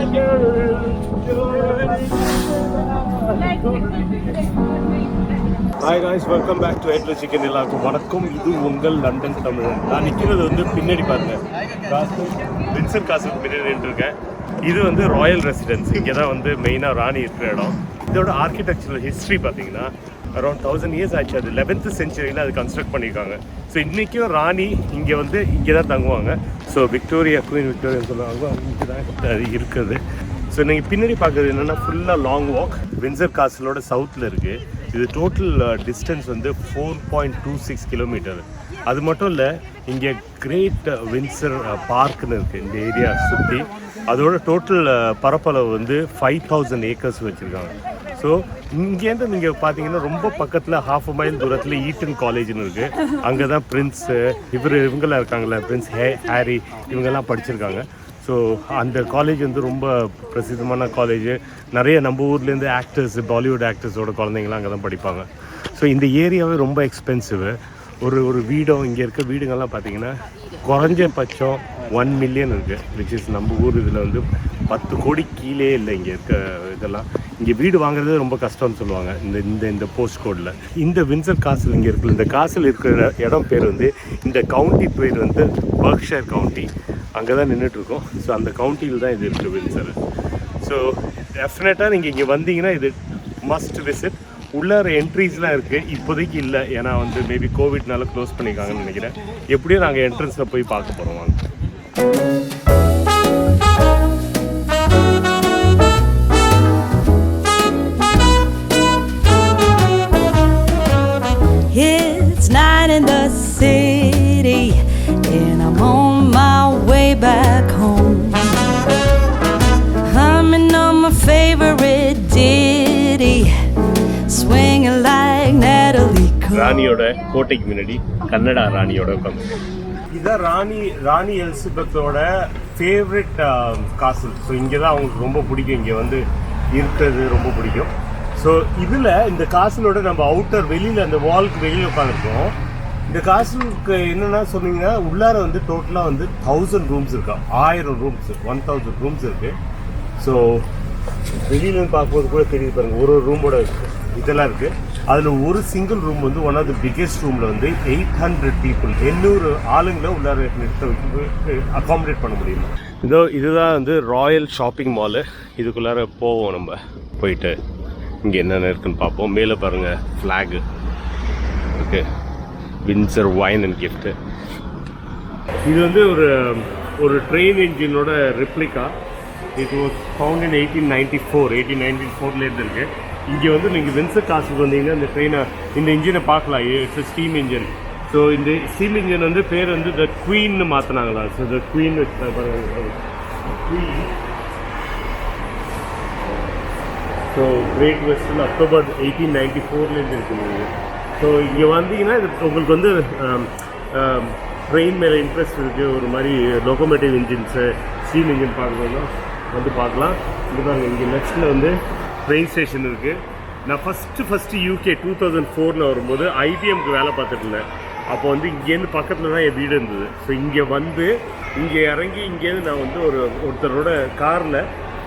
Hi guys, welcome back to Edlo Chicken எல்லாருக்கும் வணக்கம். இது உங்கள் லண்டன் தமிழன். நான் நிற்கிறது வந்து பின்னாடி பாருங்க, வின்சர் காசுக்கு பின்னாடி இருக்கேன். இது வந்து ராயல் ரெசிடென்ஸ். இங்கே தான் வந்து மெயினாக ராணி இருக்கிற இடம். இதோட ஆர்கிடெக்சரல் ஹிஸ்ட்ரி பார்த்தீங்கன்னா அரௌண்ட் 1000 years ஆச்சு. அது 11th century அது கன்ஸ்ட்ரக்ட் பண்ணியிருக்காங்க. ஸோ இன்றைக்கும் ராணி இங்கே வந்து இங்கே தான் தங்குவாங்க. ஸோ விக்டோரியா, குயின் விக்டோரியான்னு சொல்லுவாங்க, இங்கே தான் அது இருக்குது. ஸோ நீங்கள் பின்னாடி பார்க்குறது என்னென்னா ஃபுல்லாக லாங் வாக். வின்சர் காசலோட சவுத்தில் இருக்குது. இது டோட்டல் டிஸ்டன்ஸ் வந்து 4.26 கிலோமீட்டர். அது மட்டும் இல்லை, இங்கே கிரேட் வின்சர் பார்க்குன்னு இருக்குது இந்த ஏரியா சுற்றி. அதோட டோட்டல் பரப்பளவு வந்து 5000 ஏக்கர்ஸ் வச்சுருக்காங்க. ஸோ இங்கேருந்து நீங்கள் பார்த்தீங்கன்னா ரொம்ப பக்கத்தில் 1/2 மைல் தூரத்தில் ஈட்டன் காலேஜ்னு இருக்குது. அங்கே தான் பிரின்ஸு இவங்கெல்லாம் இருக்காங்களே, பிரின்ஸ் ஹாரி இவங்கெல்லாம் படிச்சிருக்காங்க. ஸோ அந்த காலேஜ் வந்து ரொம்ப பிரசித்தமான காலேஜ். நிறைய நம்ம ஊர்லேருந்து ஆக்டர்ஸ், பாலிவுட் ஆக்டர்ஸோட குழந்தைங்களாம் அங்கே தான் படிப்பாங்க. ஸோ இந்த ஏரியாவே ரொம்ப எக்ஸ்பென்சிவு. ஒரு வீடும், இங்கே இருக்க வீடுங்கள்லாம் பார்த்தீங்கன்னா குறைஞ்சபட்சம் 1 million இருக்குது. விச் இஸ் நம்ம ஊர் இதில் வந்து 10 கோடி கீழே இல்லை இங்கே இருக்க இதெல்லாம். இங்கே வீடு வாங்குறது ரொம்ப கஷ்டம்னு சொல்லுவாங்க இந்த போஸ்ட் கோடில். இந்த வின்சர் காசில் இங்கே இருக்குல்ல, இந்த காசில் இருக்கிற இடம் பேர் வந்து, இந்த கவுண்டி பேர் வந்து பர்க்ஷயர் கவுண்டி. அங்கே தான் நின்றுட்டுருக்கோம். ஸோ அந்த கவுண்டியில் தான் இது இருக்குது வின்சர். ஸோ டெஃபினட்டாக நீங்கள் இங்கே வந்தீங்கன்னா இது மஸ்ட் விசிட். உள்ளார என்ட்ரிஸ்லாம் இருக்குது, இப்போதைக்கு இல்லை, ஏன்னா வந்து மேபி கோவிட்னால க்ளோஸ் பண்ணியிருக்காங்கன்னு நினைக்கிறேன். எப்படியும் நாங்கள் என்ட்ரன்ஸில் போய் பார்க்க போகிறோம் வாங்க. It's night in the city and I'm on my way back home. Humming on my favorite ditty, swinging like Natalie Cole. ராணியோட கோட்டைக்கு முன்னாடி கன்னடா ராணியோட உட்காந்து. இதான் ராணி எலிசபெத்தோட ஃபேவரட் காசல். ஸோ இங்கே தான் அவங்களுக்கு ரொம்ப பிடிக்கும், இங்கே வந்து இருக்கிறது ரொம்ப பிடிக்கும். ஸோ இதில் இந்த காசலோட நம்ம அவுட்டர் வெளியில், அந்த வால்க்கு வெளியில் உட்காந்துருக்கோம். இந்த காசலுக்கு என்னென்னா சொன்னீங்கன்னா, உள்ளார வந்து டோட்டலாக வந்து 1000 ரூம்ஸ் இருக்கா, 1000 ரூம்ஸ், 1000 ரூம்ஸ் இருக்குது. ஸோ வெளியிலேருந்து பார்க்கும்போது கூட தெரியுது பாருங்கள், ஒரு ரூமோட இதெல்லாம் இருக்குது. அதில் ஒரு சிங்கிள் ரூம் வந்து ஒன் ஆஃப் த பிக்கெஸ்ட் ரூமில் வந்து 800 people, 800 ஆளுங்களை உள்ளார அகாமடேட் பண்ண முடியும். இதுதான் வந்து ராயல் ஷாப்பிங் மாலு. இதுக்குள்ளார போவோம், நம்ம போயிட்டு இங்கே என்னென்ன இருக்குன்னு பார்ப்போம். மேலே பாருங்கள் flag okay, Windsor wine and gift. இது வந்து ஒரு ட்ரெயின் என்ஜினோட replica. It was found in 1894 இருக்குது. இங்கே வந்து நீங்கள் வின்சர் காசுக்கு வந்தீங்கன்னா இந்த ட்ரெயினை, இந்த இன்ஜினை பார்க்கலாம். It's steam engine. ஸோ இந்த ஸ்டீம் இன்ஜின் வந்து பேர் வந்து த குயின்னு மாற்றினாங்களா. So the queen queen. So great western October 1894 இருக்குது. ஸோ இங்கே வந்தீங்கன்னா இது உங்களுக்கு வந்து ட்ரெயின் மேலே இன்ட்ரெஸ்ட் இருக்குது. ஒரு மாதிரி லோகோமோட்டிவ் இன்ஜின்ஸு, ஸ்டீம் இன்ஜின் பார்க்கணுன்னா வந்து பார்க்கலாம். இது பாருங்கள், இங்கே நெக்ஸ்ட்டில் வந்து ட்ரெயின் ஸ்டேஷன் இருக்குது. நான் ஃபஸ்ட்டு UK 2004 வரும்போது IBMக்கு வேலை பார்த்துட்டு இருந்தேன். அப்போ வந்து இங்கேருந்து பக்கத்தில் தான் என் வீடு இருந்தது. ஸோ இங்கே வந்து இங்கே இறங்கி இங்கேருந்து நான் வந்து ஒருத்தரோட காரில்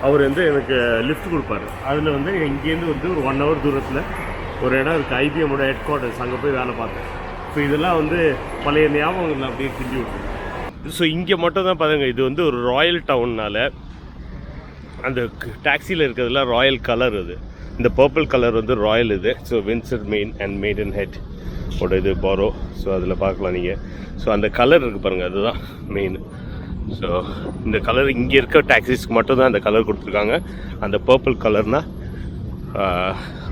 அவர் வந்து எனக்கு லிஃப்ட் கொடுப்பாரு. அதில் வந்து இங்கேருந்து வந்து ஒரு 1 hour தூரத்தில் ஒரு இடம் இருக்குது, IBMோட ஹெட் குவார்ட்டர்ஸ். அங்கே போய் வேலை பார்த்தேன். ஸோ இதெல்லாம் வந்து பழைய ஞாபகங்கள் அப்படியே கிண்டி விட்டுருங்க. ஸோ இங்கே மட்டும் தான் பாருங்க, இது வந்து ஒரு ராயல் டவுன்னால் அந்த டாக்ஸியில் இருக்கிறதுலாம் ராயல் கலர். இது இந்த பர்பிள் கலர் வந்து ராயல் இது. So Windsor main and maiden head ஓட இது பாரோ. ஸோ அதில் பார்க்கலாம் நீங்கள். ஸோ அந்த கலர் இருக்குது பாருங்கள், அதுதான் மெயின். ஸோ இந்த கலர் இங்கே இருக்க டாக்ஸிஸ்க்கு மட்டும் தான் அந்த கலர் கொடுத்துருக்காங்க. அந்த பர்பிள் கலர்னால்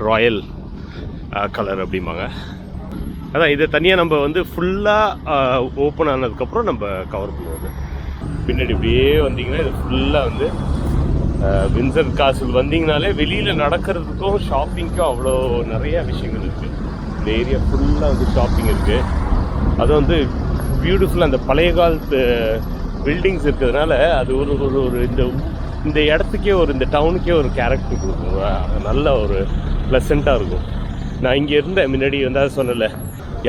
ராயல் கலர் அப்படிம்பாங்க. அதான் இதை தனியாக நம்ம வந்து ஃபுல்லாக ஓப்பன் ஆனதுக்கப்புறம் நம்ம கவர் பண்ணுவோம். பின்னாடி இப்படியே வந்தீங்கன்னா இது ஃபுல்லாக வந்து வின்சர் காசில் வந்தீங்கனாலே வெளியில் நடக்கிறதுக்கும் ஷாப்பிங்க்கும் அவ்வளோ நிறையா விஷயங்கள் இருக்குது. இந்த ஏரியா ஃபுல்லாக வந்து ஷாப்பிங் இருக்குது. அது வந்து பியூட்டிஃபுல்லாக அந்த பழைய காலத்து பில்டிங்ஸ் இருக்கிறதுனால அது ஒரு இந்த இடத்துக்கே இந்த டவுனுக்கே ஒரு கேரக்டர் கொடுக்கும். நல்ல ஒரு ப்ளசண்ட்டாக இருக்கும். நான் இங்கே இருந்தேன் முன்னாடி வந்தால் சொன்னல,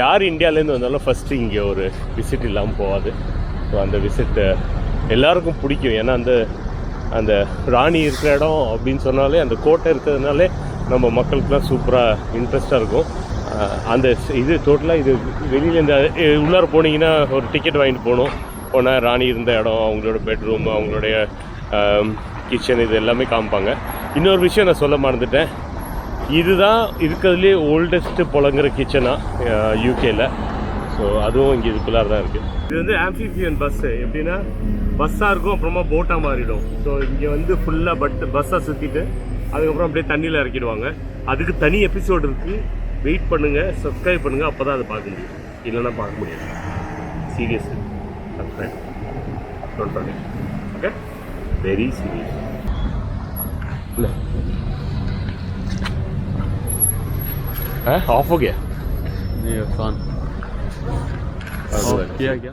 யார் இந்தியாவிலேருந்து வந்தாலும் ஃபஸ்ட்டு இங்கே ஒரு விசிட் இல்லாமல் போகாது. ஸோ அந்த விசிட்டு எல்லாருக்கும் பிடிக்கும். ஏன்னா அந்த அந்த ராணி இருக்கிற இடம் அப்படின்னு சொன்னாலே அந்த கோட்டை இருக்கிறதுனாலே நம்ம மக்களுக்குலாம் சூப்பராக இன்ட்ரெஸ்ட்டாக இருக்கும். அந்த இது டோட்டலாக இது வெளியில் இந்த உள்ளார போனீங்கன்னா ஒரு டிக்கெட் வாங்கிட்டு போனால் ராணி இருந்த இடம், அவங்களோட பெட்ரூம், அவங்களுடைய கிச்சன், இது எல்லாமே காமிப்பாங்க. இன்னொரு விஷயம் நான் சொல்ல மறந்துட்டேன், இதுதான் இருக்கிறதுலே ஓல்டஸ்ட்டு புழங்குற கிச்சனாக யூகேயில். ஸோ அதுவும் இங்கே இதுக்குள்ளார தான் இருக்குது. இது வந்து ஆம்ஃபிபியன் பஸ்ஸு. எப்படின்னா பஸ்ஸாக இருக்கும், அப்புறமா போட்டாக மாறிடும். ஸோ இங்கே வந்து ஃபுல்லாக பஸ்ஸாக சுற்றிட்டு அதுக்கப்புறம் அப்படியே தண்ணியில் இறக்கிடுவாங்க. அதுக்கு தனி எபிசோடு இருக்குது. வெயிட் பண்ணுங்கள், சப்ஸ்கிரைப் பண்ணுங்கள், அப்போ தான் அதை பார்க்க முடியும், இல்லைன்னா பார்க்க முடியாது. Serious subscribe don't forget. Okay, very serious. இல்லை ऑफ हो गया? ये इरफान किया गया।